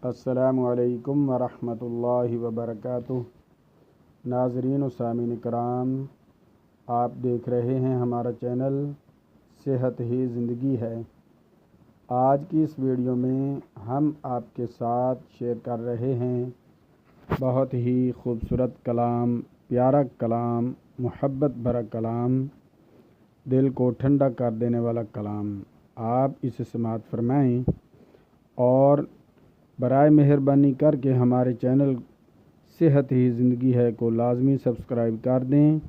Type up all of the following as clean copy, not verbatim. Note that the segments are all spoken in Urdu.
السلام علیکم ورحمۃ اللہ وبرکاتہ۔ ناظرین و سامعین کرام، آپ دیکھ رہے ہیں ہمارا چینل صحت ہی زندگی ہے۔ آج کی اس ویڈیو میں ہم آپ کے ساتھ شیئر کر رہے ہیں بہت ہی خوبصورت کلام، پیارا کلام، محبت بھرا کلام، دل کو ٹھنڈا کر دینے والا کلام۔ آپ اسے سماعت فرمائیں اور برائے مہربانی کر کے ہمارے چینل صحت ہی زندگی ہے کو لازمی سبسکرائب کر دیں،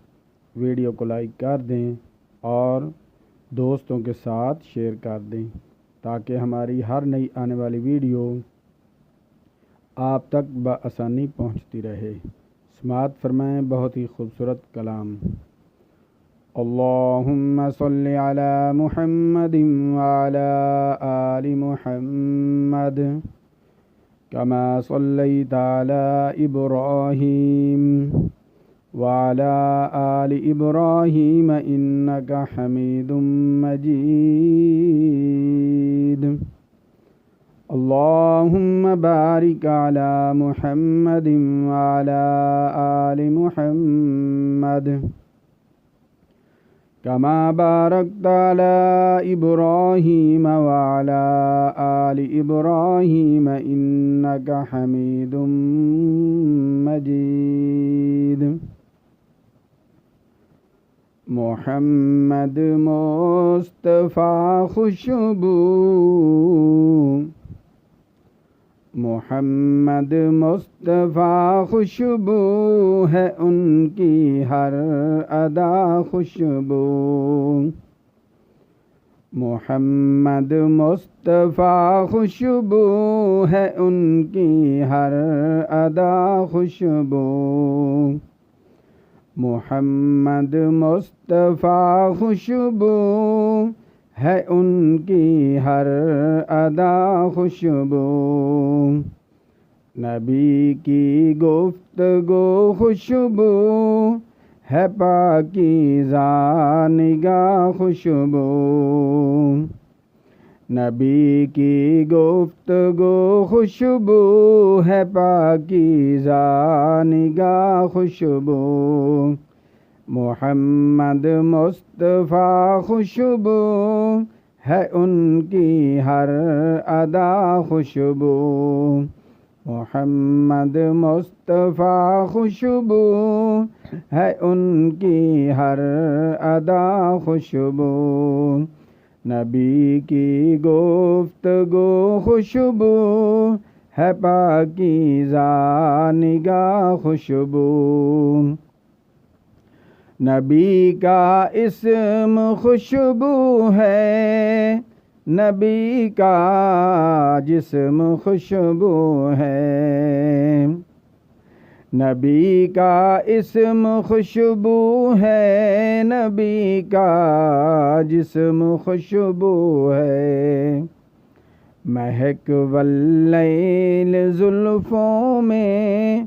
ویڈیو کو لائک کر دیں اور دوستوں کے ساتھ شیئر کر دیں تاکہ ہماری ہر نئی آنے والی ویڈیو آپ تک بآسانی پہنچتی رہے۔ سماعت فرمائیں بہت ہی خوبصورت کلام۔ اللہم صلی علی محمد وعلی آل محمد کما صلیت علی ابراہیم وعلی آل ابراہیم انک حمید مجید۔ اللہم بارک علی محمد وعلی آل محمد کما بارکت علی ابراہیم وعلی آل ابراہیم انک حمید مجید۔ محمد مصطفیٰ خوشبو، محمد مصطفیٰ خوشبو ہے ان کی ہر ادا خوشبو۔ محمد مصطفیٰ خوشبو ہے ان کی ہر ادا خوشبو۔ محمد مصطفیٰ خوشبو ہے ان کی ہر ادا خوشبو۔ نبی کی گفتگو خوشبو ہے پاکیزہ نگاہ خوشبو۔ نبی کی گفتگو خوشبو ہے پاکیزہ نگاہ خوشبو۔ محمد مصطفیٰ خوشبو ہے ان کی ہر ادا خوشبو۔ محمد مصطفیٰ خوشبو ہے ان کی ہر ادا خوشبو۔ نبی کی گفتگو خوشبو ہے پاکیزہ نگاہ خوشبو۔ نبی کا اسم خوشبو ہے، نبی کا جسم خوشبو ہے۔ نبی کا اسم خوشبو ہے، نبی کا جسم خوشبو ہے۔ مہک واللیل زلفوں میں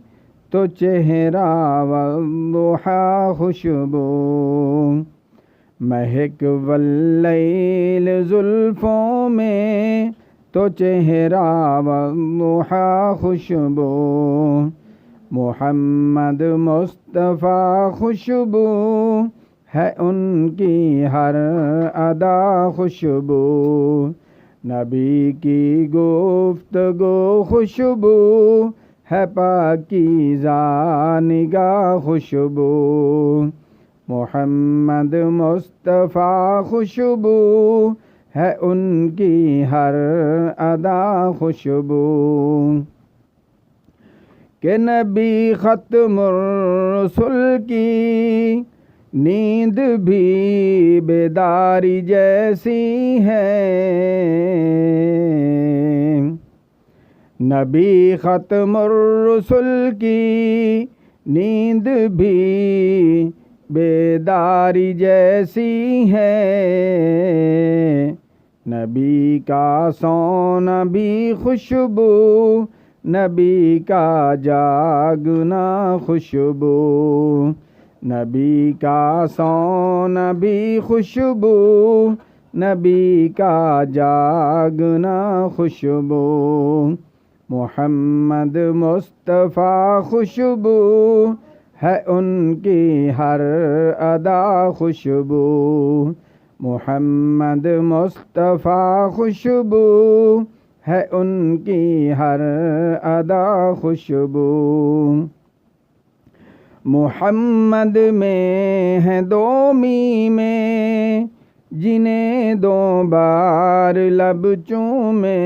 تو چہرہ والضحیٰ خوشبو۔ مہک واللیل زلفوں میں تو چہرہ والضحیٰ خوشبو۔ محمد مصطفیٰ خوشبو ہے ان کی ہر ادا خوشبو۔ نبی کی گفتگو خوشبو ہے پاکیزہ نگاہ خوشبو۔ محمد مصطفیٰ خوشبو ہے ان کی ہر ادا خوشبو۔ کہ نبی ختم الرسل کی نیند بھی بیداری جیسی ہے۔ نبی ختم الرسل کی نیند بھی بیداری جیسی ہے۔ نبی کا سونا بھی خوشبو، نبی کا جاگنا خوشبو۔ نبی کا سونا بھی خوشبو، نبی کا جاگنا خوشبو۔ محمد مصطفیٰ خوشبو ہے ان کی ہر ادا خوشبو، محمد مصطفیٰ خوشبو ہے ان کی ہر ادا خوشبو۔ محمد میں ہے دو میمیں جنہیں دو بار لب چومے،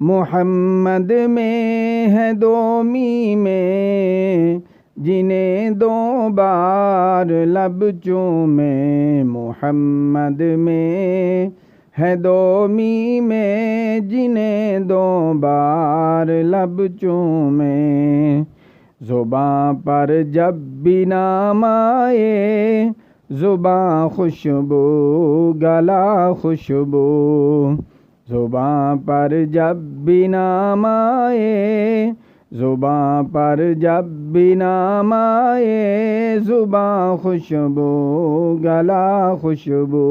محمد میں ہے دو میمیں جنہیں دو بار لب چومے، محمد میں ہے دو میمیں جنہیں دو بار لب چومے، زباں پر جب بھی نام آئے زباں خوشبو گلا خوشبو، زباں پر جب بھی نام آئے زباں پر جب بھی نام آئے زباں خوشبو گلا خوشبو،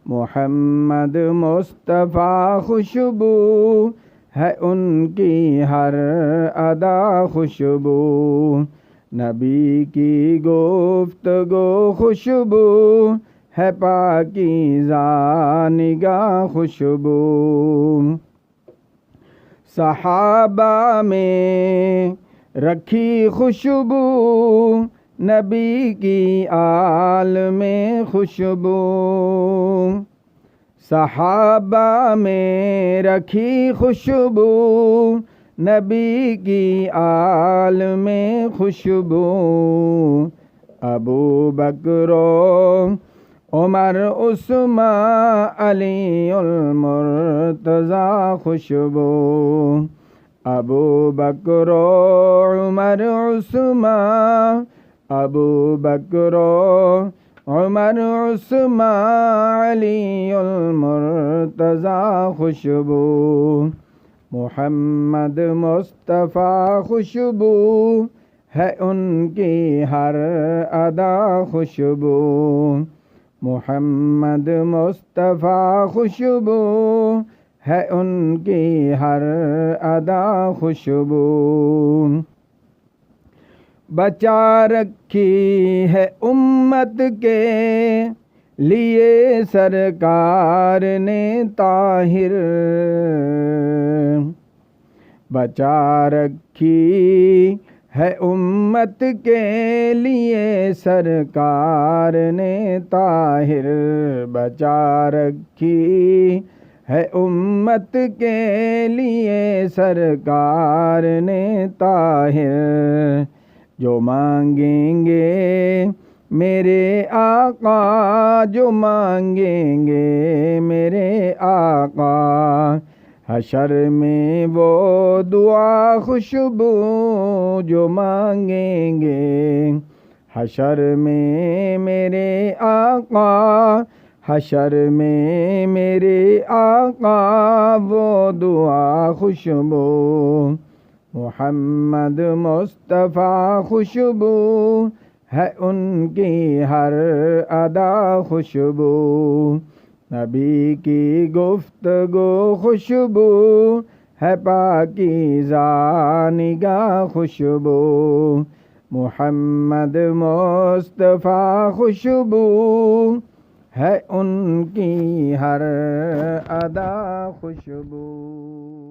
محمد مصطفیٰ خوشبو ہے ان کی ہر ادا خوشبو، نبی کی گفتگو خوشبو ہے پاکیزہ نگاہ خوشبو، صحابہ میں رکھی خوشبو نبی کی آل میں خوشبو، صحابہ میں رکھی خوشبو نبی کی آل میں خوشبو، ابو بکر و عمر عثمان علی المرتضیٰ خوشبو، ابو بکر و عمر عثمان، ابو بکر و عمر عثمان علی المرتضیٰ خوشبو، محمد مصطفیٰ خوشبو ہے ان کی ہر ادا خوشبو، محمد مصطفیٰ خوشبو ہے ان کی ہر ادا خوشبو، بچا رکھی ہے امت کے لیے سرکار نے طاہر، بچا رکھی ہے امت کے لیے سرکار نے طاہر، بچا رکھی ہے امت کے لیے سرکار نے طاہر، جو مانگیں گے میرے آقا، جو مانگیں گے میرے آقا، حشر میں وہ دعا خوشبو جو مانگیں گے، حشر میں میرے آقا، حشر میں میرے آقا وہ دعا خوشبو، محمد مصطفیٰ خوشبو ہے ان کی ہر ادا خوشبو، نبی کی گفتگو خوشبو ہے پاکیزہ نگاہ خوشبو، محمد مصطفیٰ خوشبو ہے ان کی ہر ادا خوشبو۔